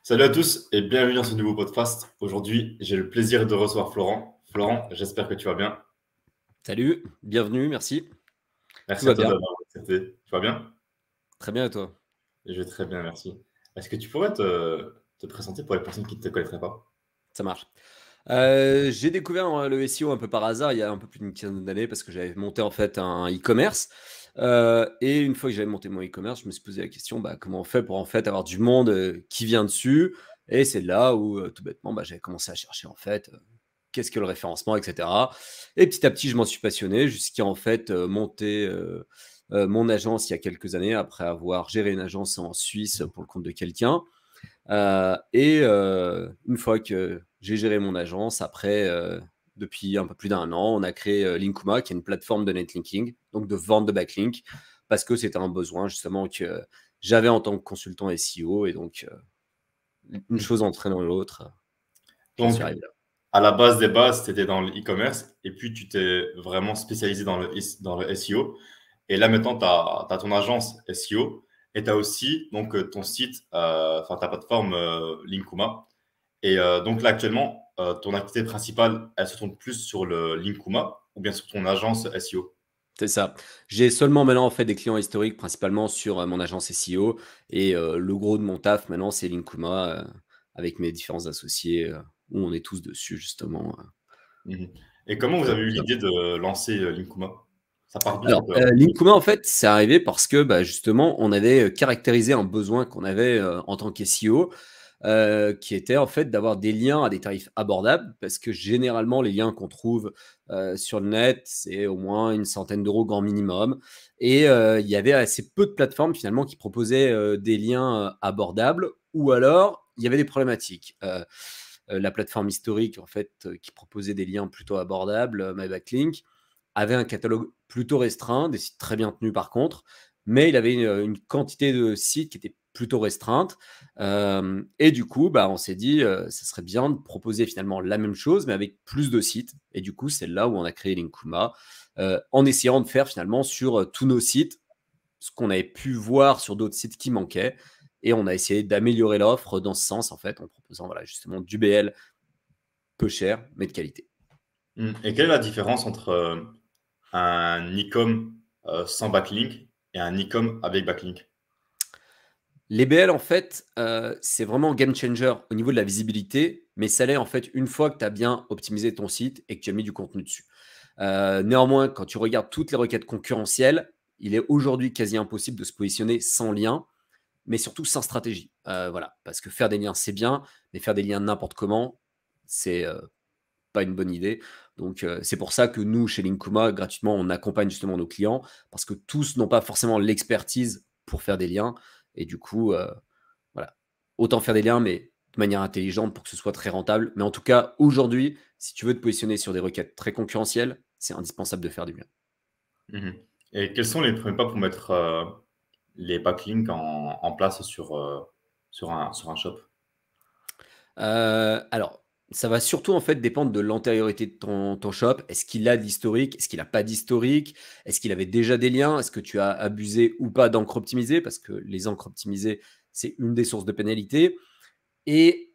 Salut à tous et bienvenue dans ce nouveau podcast. Aujourd'hui, j'ai le plaisir de recevoir Florent. Florent, j'espère que tu vas bien. Salut, bienvenue, merci. Tout Merci à va toi bien, d'avoir accepté. Tu vas bien? très bien et toi? Je vais très bien, merci. Est-ce que tu pourrais te présenter pour les personnes qui ne te connaîtraient pas? Ça marche. J'ai découvert le SEO un peu par hasard il y a un peu plus d'une quinzaine d'années parce que j'avais monté en fait un e-commerce. Et une fois que j'avais monté mon e-commerce, je me suis posé la question, bah, comment on fait pour en fait avoir du monde qui vient dessus? Et c'est là où tout bêtement, bah, j'avais commencé à chercher en fait qu'est-ce que le référencement, etc. Et petit à petit, je m'en suis passionné jusqu'à en fait monter mon agence il y a quelques années après avoir géré une agence en Suisse pour le compte de quelqu'un. Une fois que j'ai géré mon agence, après, depuis un peu plus d'1 an, on a créé, Linkuma, qui est une plateforme de netlinking, donc de vente de backlink, parce que c'était un besoin justement que j'avais en tant que consultant SEO et donc, une Mhm. chose entraînant l'autre, j'en Donc, suis arrivé là. à la base des bases, tu étais dans le e-commerce et puis tu t'es vraiment spécialisé dans le SEO. Et là, maintenant, tu as ton agence SEO et tu as aussi donc, ton site, enfin ta plateforme Linkuma. Et donc là, actuellement, ton activité principale, elle se tourne plus sur le Linkuma ou bien sur ton agence SEO? C'est ça. J'ai seulement maintenant en fait des clients historiques principalement sur, mon agence SEO et le gros de mon taf maintenant c'est Linkuma, avec mes différents associés, où on est tous dessus justement, Mhm. Et comment donc vous avez eu tout va bien. l'idée de lancer Linkuma? Ça part d'où Alors, cette Linkuma, en fait, c'est arrivé parce que, bah, justement, on avait, caractérisé un besoin qu'on avait, en tant qu'SEO, qui était, en fait, d'avoir des liens à des tarifs abordables. Parce que généralement, les liens qu'on trouve, sur le net, c'est au moins une centaine d'euros grand minimum et il y avait assez peu de plateformes, finalement, qui proposaient, des liens, abordables ou alors il y avait des problématiques. La plateforme historique, en fait, qui proposait des liens plutôt abordables, MyBacklink, avait un catalogue plutôt restreint, des sites très bien tenus par contre, mais il avait une quantité de sites qui était plutôt restreinte. Et du coup, bah, on s'est dit, ça serait bien de proposer finalement la même chose, mais avec plus de sites. Et du coup, c'est là où on a créé Linkuma, en essayant de faire finalement sur tous nos sites ce qu'on avait pu voir sur d'autres sites qui manquaient. Et on a essayé d'améliorer l'offre dans ce sens, en fait, en proposant voilà, justement du BL peu cher, mais de qualité. Et quelle est la différence entre un e-com sans backlink et un e-com avec backlink? Les BL, en fait, c'est vraiment game changer au niveau de la visibilité, mais ça l'est en fait une fois que tu as bien optimisé ton site et que tu as mis du contenu dessus. Néanmoins, quand tu regardes toutes les requêtes concurrentielles, il est aujourd'hui quasi impossible de se positionner sans lien, mais surtout sans stratégie. Voilà, parce que faire des liens, c'est bien, mais faire des liens n'importe comment, c'est pas une bonne idée. Donc, c'est pour ça que nous, chez Linkuma, gratuitement, on accompagne justement nos clients, parce que tous n'ont pas forcément l'expertise pour faire des liens. Et du coup, voilà, autant faire des liens, mais de manière intelligente pour que ce soit très rentable. Mais en tout cas, aujourd'hui, si tu veux te positionner sur des requêtes très concurrentielles, c'est indispensable de faire du bien. Mhm. Et quels sont les premiers pas pour mettre les backlinks en place sur un shop? Alors, ça va surtout en fait dépendre de l'antériorité de ton shop. Est-ce qu'il a de l'historique? Est-ce qu'il a pas d'historique? Est-ce qu'il avait déjà des liens? Est-ce que tu as abusé ou pas d'encre optimisée? Parce que les encres optimisées, c'est une des sources de pénalité. Et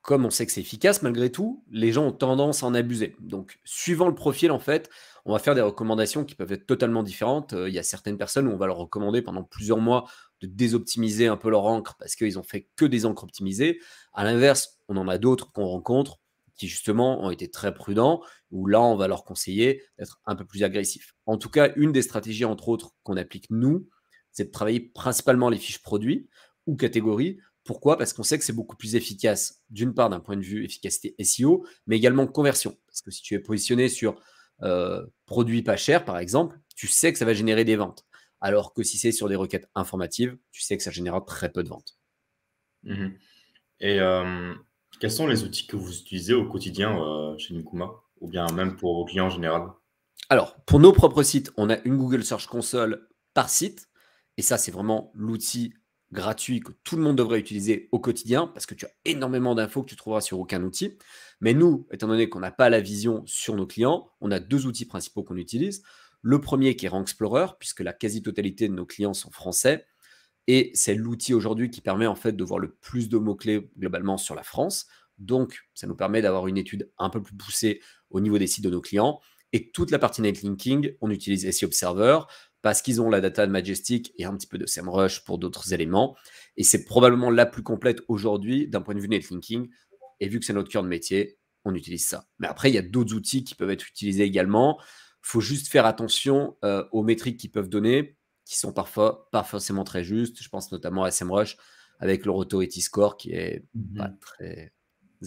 comme on sait que c'est efficace malgré tout, les gens ont tendance à en abuser. Donc, suivant le profil, en fait, on va faire des recommandations qui peuvent être totalement différentes. Il y a certaines personnes où on va leur recommander pendant plusieurs mois de désoptimiser un peu leur encre parce qu'ils ont fait que des encres optimisées. À l'inverse, on en a d'autres qu'on rencontre qui justement ont été très prudents, où là, on va leur conseiller d'être un peu plus agressif. En tout cas, une des stratégies, entre autres, qu'on applique nous, c'est de travailler principalement les fiches produits ou catégories. Pourquoi? Parce qu'on sait que c'est beaucoup plus efficace, d'une part d'un point de vue efficacité SEO, mais également conversion. Parce que si tu es positionné sur produit pas cher, par exemple, tu sais que ça va générer des ventes. Alors que si c'est sur des requêtes informatives, tu sais que ça générera très peu de ventes. Mhm. Et quels sont les outils que vous utilisez au quotidien chez Nikuma ou bien même pour vos clients en général? Alors, pour nos propres sites, on a une Google Search Console par site. Et ça, c'est vraiment l'outil gratuit que tout le monde devrait utiliser au quotidien parce que tu as énormément d'infos que tu trouveras sur aucun outil. Mais nous, étant donné qu'on n'a pas la vision sur nos clients, on a deux outils principaux qu'on utilise. Le premier qui est Rank Explorer, puisque la quasi-totalité de nos clients sont français. Et c'est l'outil aujourd'hui qui permet en fait de voir le plus de mots-clés globalement sur la France. Donc, ça nous permet d'avoir une étude un peu plus poussée au niveau des sites de nos clients. Et toute la partie netlinking, on utilise SEO Observer parce qu'ils ont la data de Majestic et un petit peu de SEMrush pour d'autres éléments. Et c'est probablement la plus complète aujourd'hui d'un point de vue netlinking. Et vu que c'est notre cœur de métier, on utilise ça. Mais après, il y a d'autres outils qui peuvent être utilisés également. Il faut juste faire attention aux métriques qu'ils peuvent donner, qui sont parfois pas forcément très justes. Je pense notamment à SEMrush avec leur Authority Score qui est pas Mhm. très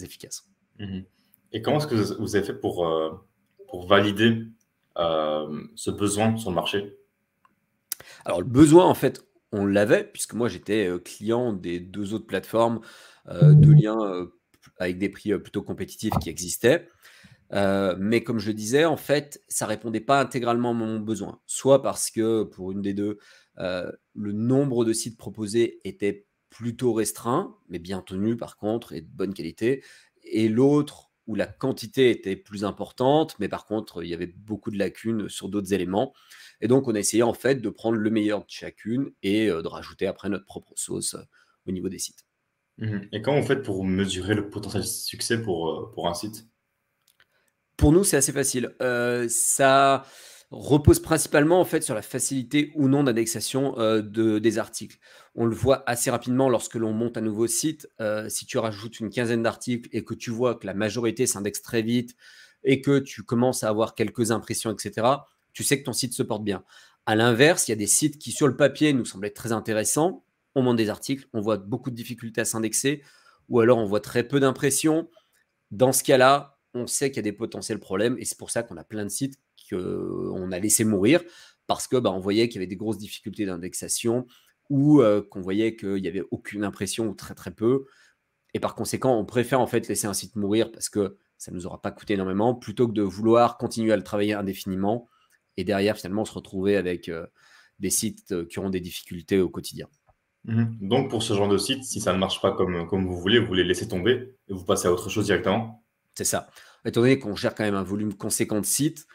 efficace. Mhm. Et comment est-ce que vous avez fait pour valider ce besoin sur le marché? Alors, le besoin, en fait, on l'avait, puisque moi, j'étais client des deux autres plateformes de liens avec des prix plutôt compétitifs qui existaient. Mais comme je disais, en fait, ça répondait pas intégralement à mon besoin. Soit parce que pour une des deux, le nombre de sites proposés était plutôt restreint, mais bien tenu par contre et de bonne qualité. Et l'autre, où la quantité était plus importante, mais par contre, il y avait beaucoup de lacunes sur d'autres éléments. Et donc, on a essayé en fait de prendre le meilleur de chacune et de rajouter après notre propre sauce au niveau des sites. Mhm. Et comment vous faites pour mesurer le potentiel succès pour un site? Pour nous, c'est assez facile. Ça repose principalement en fait sur la facilité ou non d'indexation des articles. On le voit assez rapidement lorsque l'on monte un nouveau site. Si tu rajoutes une quinzaine d'articles et que tu vois que la majorité s'indexe très vite et que tu commences à avoir quelques impressions, etc., tu sais que ton site se porte bien. À l'inverse, il y a des sites qui, sur le papier, nous semblaient très intéressants. On monte des articles, on voit beaucoup de difficultés à s'indexer ou alors on voit très peu d'impressions. Dans ce cas-là, on sait qu'il y a des potentiels problèmes et c'est pour ça qu'on a plein de sites qu'on a laissé mourir parce que on voyait qu'il y avait des grosses difficultés d'indexation ou qu'on voyait qu'il n'y avait aucune impression ou très très peu. Et par conséquent, on préfère en fait laisser un site mourir parce que ça ne nous aura pas coûté énormément plutôt que de vouloir continuer à le travailler indéfiniment et derrière finalement se retrouver avec des sites qui auront des difficultés au quotidien. Mhm. Donc, pour ce genre de site, si ça ne marche pas comme vous les laissez tomber et vous passez à autre chose directement. C'est ça. Étant donné qu'on gère quand même un volume conséquent de sites,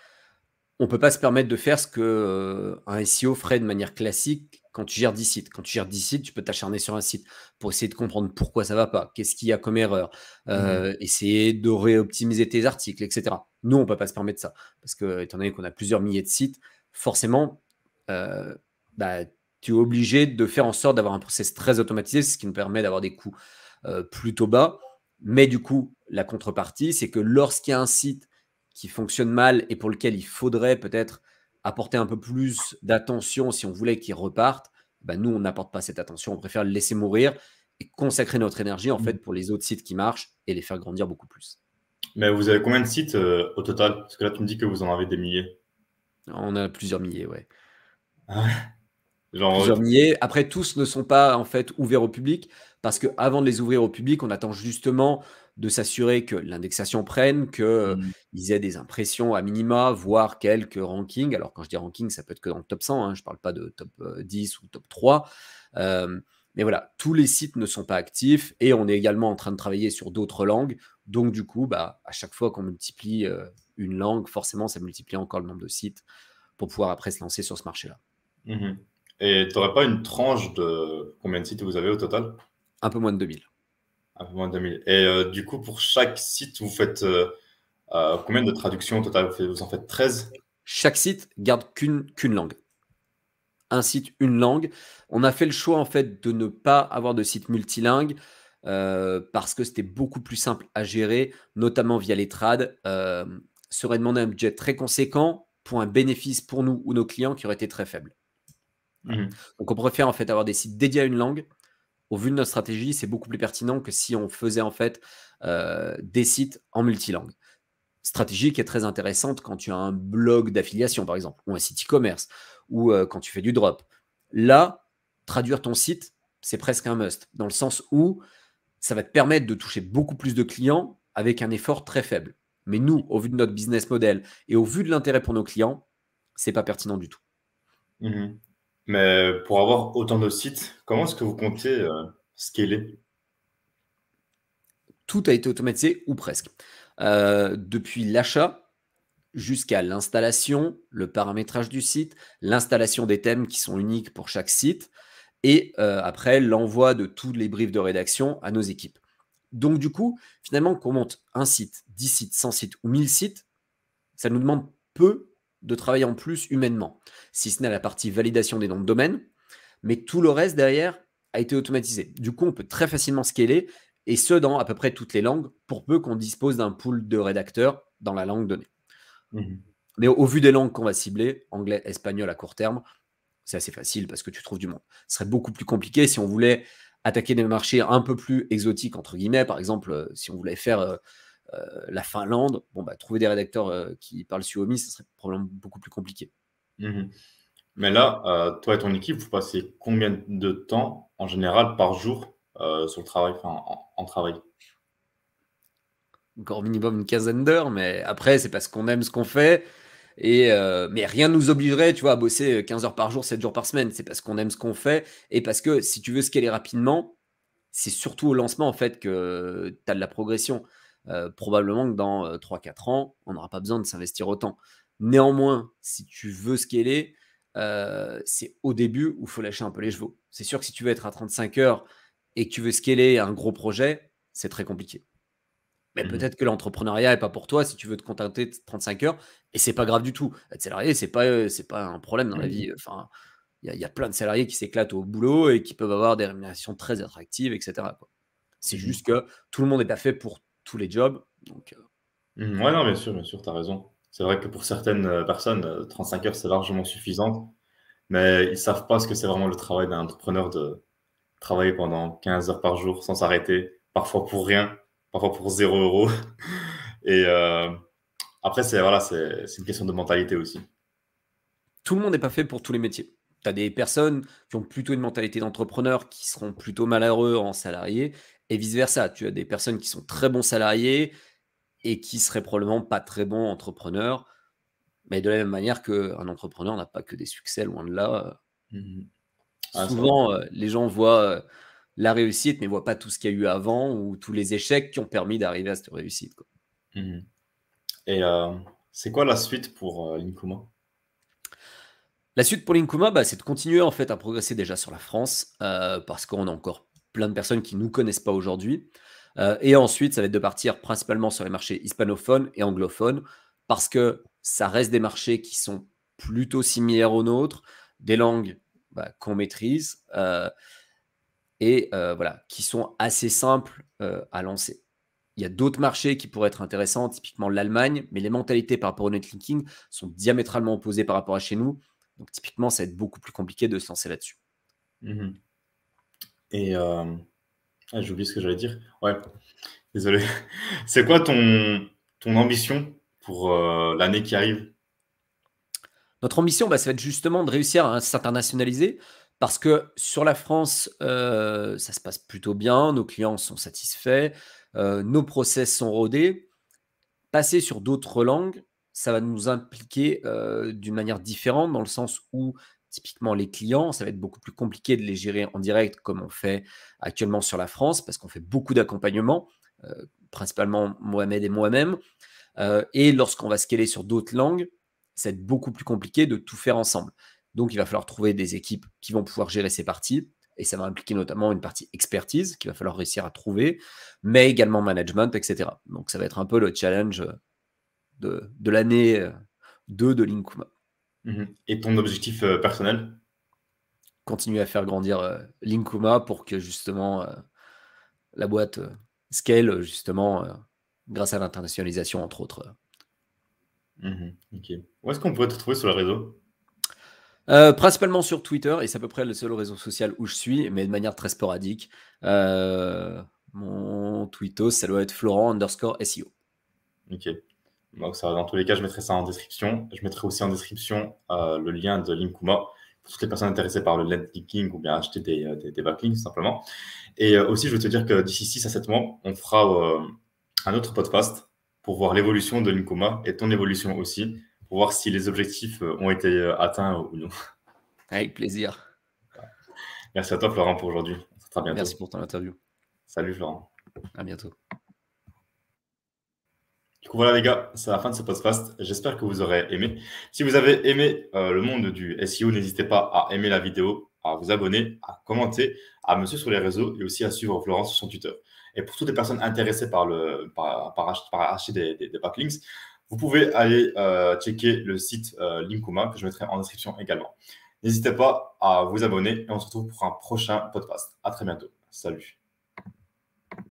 on ne peut pas se permettre de faire ce que un SEO ferait de manière classique quand tu gères 10 sites. Quand tu gères 10 sites, tu peux t'acharner sur un site pour essayer de comprendre pourquoi ça ne va pas, qu'est-ce qu'il y a comme erreur, Mhm. essayer de réoptimiser tes articles, etc. Nous, on ne peut pas se permettre ça parce que, étant donné qu'on a plusieurs milliers de sites, forcément, euh, bah, tu es obligé de faire en sorte d'avoir un process très automatisé, ce qui nous permet d'avoir des coûts plutôt bas. Mais du coup, la contrepartie, c'est que lorsqu'il y a un site qui fonctionne mal et pour lequel il faudrait peut-être apporter un peu plus d'attention si on voulait qu'il reparte, nous, on n'apporte pas cette attention. On préfère le laisser mourir et consacrer notre énergie en Mhm. fait pour les autres sites qui marchent et les faire grandir beaucoup plus. Mais vous avez combien de sites au total? Parce que là, tu me dis que vous en avez des milliers. On a plusieurs milliers, ouais. Genre, Plusieurs milliers. Après, tous ne sont pas en fait ouverts au public parce qu'avant de les ouvrir au public, on attend justement de s'assurer que l'indexation prenne, qu'ils aient des impressions à minima, voire quelques rankings. Alors, quand je dis ranking, ça peut être que dans le top 100, hein, je ne parle pas de top 10 ou top 3. Euh, mais voilà, tous les sites ne sont pas actifs et on est également en train de travailler sur d'autres langues. Donc, du coup, à chaque fois qu'on multiplie une langue, forcément, ça multiplie encore le nombre de sites pour pouvoir après se lancer sur ce marché-là. mhm. Et tu n'aurais pas une tranche de combien de sites vous avez au total? Un peu moins de 2000. Un peu moins de 2000. Et du coup, pour chaque site, vous faites combien de traductions au total? Vous en faites 13? Chaque site garde qu'une langue. Un site, une langue. On a fait le choix en fait de ne pas avoir de site multilingue parce que c'était beaucoup plus simple à gérer, notamment via les trades. Serait demandé un budget très conséquent pour un bénéfice pour nous ou nos clients qui aurait été très faible. Voilà. Mhm. Donc on préfère en fait avoir des sites dédiés à une langue. Au vu de notre stratégie, c'est beaucoup plus pertinent que si on faisait en fait des sites en multilingue. Stratégie qui est très intéressante quand tu as un blog d'affiliation, par exemple, ou un site e-commerce, ou quand tu fais du drop. Là, traduire ton site, c'est presque un must, dans le sens où ça va te permettre de toucher beaucoup plus de clients avec un effort très faible. Mais nous, au vu de notre business model et au vu de l'intérêt pour nos clients, c'est pas pertinent du tout. Mhm. Mais pour avoir autant de sites, comment est-ce que vous comptez scaler? Tout a été automatisé ou presque. Depuis l'achat jusqu'à l'installation, le paramétrage du site, l'installation des thèmes qui sont uniques pour chaque site, et après l'envoi de tous les briefs de rédaction à nos équipes. Donc du coup, finalement, qu'on monte un site, 10 sites, 100 sites ou 1000 sites, ça nous demande peu de travailler en plus humainement, si ce n'est la partie validation des noms de domaine, mais tout le reste derrière a été automatisé. Du coup, on peut très facilement scaler, et ce, dans à peu près toutes les langues, pour peu qu'on dispose d'un pool de rédacteurs dans la langue donnée. Mais au vu des langues qu'on va cibler, anglais, espagnol à court terme, c'est assez facile parce que tu trouves du monde. Ce serait beaucoup plus compliqué si on voulait attaquer des marchés un peu plus exotiques, entre guillemets. Par exemple, si on voulait faire la Finlande, trouver des rédacteurs qui parlent Suomi, ce serait probablement beaucoup plus compliqué. Mais là, toi et ton équipe, vous passez combien de temps en général par jour sur le travail, en travail? Encore minimum une quinzaine d'heures, mais après, c'est parce qu'on aime ce qu'on fait. Mais rien ne nous obligerait, tu vois, à bosser 15 heures par jour, 7 jours par semaine. C'est parce qu'on aime ce qu'on fait et parce que si tu veux scaler rapidement, c'est surtout au lancement en fait que tu as de la progression. Probablement que dans 3-4 ans, on n'aura pas besoin de s'investir autant. Néanmoins, si tu veux scaler, c'est au début où il faut lâcher un peu les chevaux. C'est sûr que si tu veux être à 35 heures et que tu veux scaler un gros projet, c'est très compliqué. Mais peut-être que l'entrepreneuriat n'est pas pour toi si tu veux te contenter de 35 heures et c'est pas grave du tout. Être salarié, c'est pas un problème dans la vie. Enfin, il y a plein de salariés qui s'éclatent au boulot et qui peuvent avoir des rémunérations très attractives, etc. C'est juste que tout le monde n'est pas fait pour tous les jobs. Donc, Ouais, non, bien sûr, tu as raison. C'est vrai que pour certaines personnes, 35 heures, c'est largement suffisant, mais ils savent pas ce que c'est vraiment le travail d'un entrepreneur de travailler pendant 15 heures par jour sans s'arrêter, parfois pour rien, parfois pour 0 €. Et après, voilà, c'est une question de mentalité aussi. tout le monde n'est pas fait pour tous les métiers. Tu as des personnes qui ont plutôt une mentalité d'entrepreneur qui seront plutôt malheureux en salarié et vice-versa. Tu as des personnes qui sont très bons salariés et qui seraient probablement pas très bons entrepreneurs. Mais de la même manière qu'un entrepreneur n'a pas que des succès, loin de là. Ah, c'est vrai. Souvent, les gens voient la réussite, mais ne voient pas tout ce qu'il y a eu avant ou tous les échecs qui ont permis d'arriver à cette réussite. Et c'est quoi la suite pour Linkuma? La suite pour Linkuma, c'est de continuer en fait à progresser déjà sur la France, parce qu'on a encore plein de personnes qui ne nous connaissent pas aujourd'hui. Et ensuite, ça va être de partir principalement sur les marchés hispanophones et anglophones, parce que ça reste des marchés qui sont plutôt similaires aux nôtres, des langues qu'on maîtrise, et voilà, qui sont assez simples à lancer. Il y a d'autres marchés qui pourraient être intéressants, typiquement l'Allemagne, mais les mentalités par rapport au netlinking sont diamétralement opposées par rapport à chez nous. Donc typiquement, ça va être beaucoup plus compliqué de se lancer là-dessus. Et j'ai oublié ce que j'allais dire. Ouais, désolé. C'est quoi ton ambition pour l'année qui arrive? Notre ambition, ça va être justement de réussir à s'internationaliser parce que sur la France, ça se passe plutôt bien, nos clients sont satisfaits, nos process sont rodés. Passer sur d'autres langues, ça va nous impliquer d'une manière différente dans le sens où typiquement les clients, ça va être beaucoup plus compliqué de les gérer en direct comme on fait actuellement sur la France parce qu'on fait beaucoup d'accompagnement, principalement Mohamed et moi-même. Et lorsqu'on va scaler sur d'autres langues, ça va être beaucoup plus compliqué de tout faire ensemble. Donc, il va falloir trouver des équipes qui vont pouvoir gérer ces parties. Et ça va impliquer notamment une partie expertise qu'il va falloir réussir à trouver, mais également management, etc. Donc, ça va être un peu le challenge de l'année 2 de Linkuma. Et ton objectif personnel? Continuer à faire grandir Linkuma pour que justement la boîte scale justement grâce à l'internationalisation, entre autres. Ok. Où est-ce qu'on pourrait te trouver sur le réseau? Principalement sur Twitter, et c'est à peu près le seul réseau social où je suis, mais de manière très sporadique. Mon tweetos, ça doit être Florent_SEO. Ok. Donc ça, dans tous les cas, je mettrai ça en description. Je mettrai aussi en description le lien de Linkuma pour toutes les personnes intéressées par le netlinking ou bien acheter des backlinks simplement. Et aussi, je veux te dire que d'ici 6 à 7 mois, on fera un autre podcast pour voir l'évolution de Linkuma et ton évolution aussi, pour voir si les objectifs ont été atteints ou non. Avec plaisir. Merci à toi, Florent, pour aujourd'hui. On se retrouve bientôt. Merci pour ton interview. Salut, Florent. À bientôt. Du coup, voilà les gars, c'est la fin de ce podcast. J'espère que vous aurez aimé. Si vous avez aimé le monde du SEO, n'hésitez pas à aimer la vidéo, à vous abonner, à commenter, à me suivre sur les réseaux et aussi à suivre Florence sur son Twitter. Et pour toutes les personnes intéressées par acheter des backlinks, vous pouvez aller checker le site Linkuma que je mettrai en description également. N'hésitez pas à vous abonner et on se retrouve pour un prochain podcast. À très bientôt. Salut.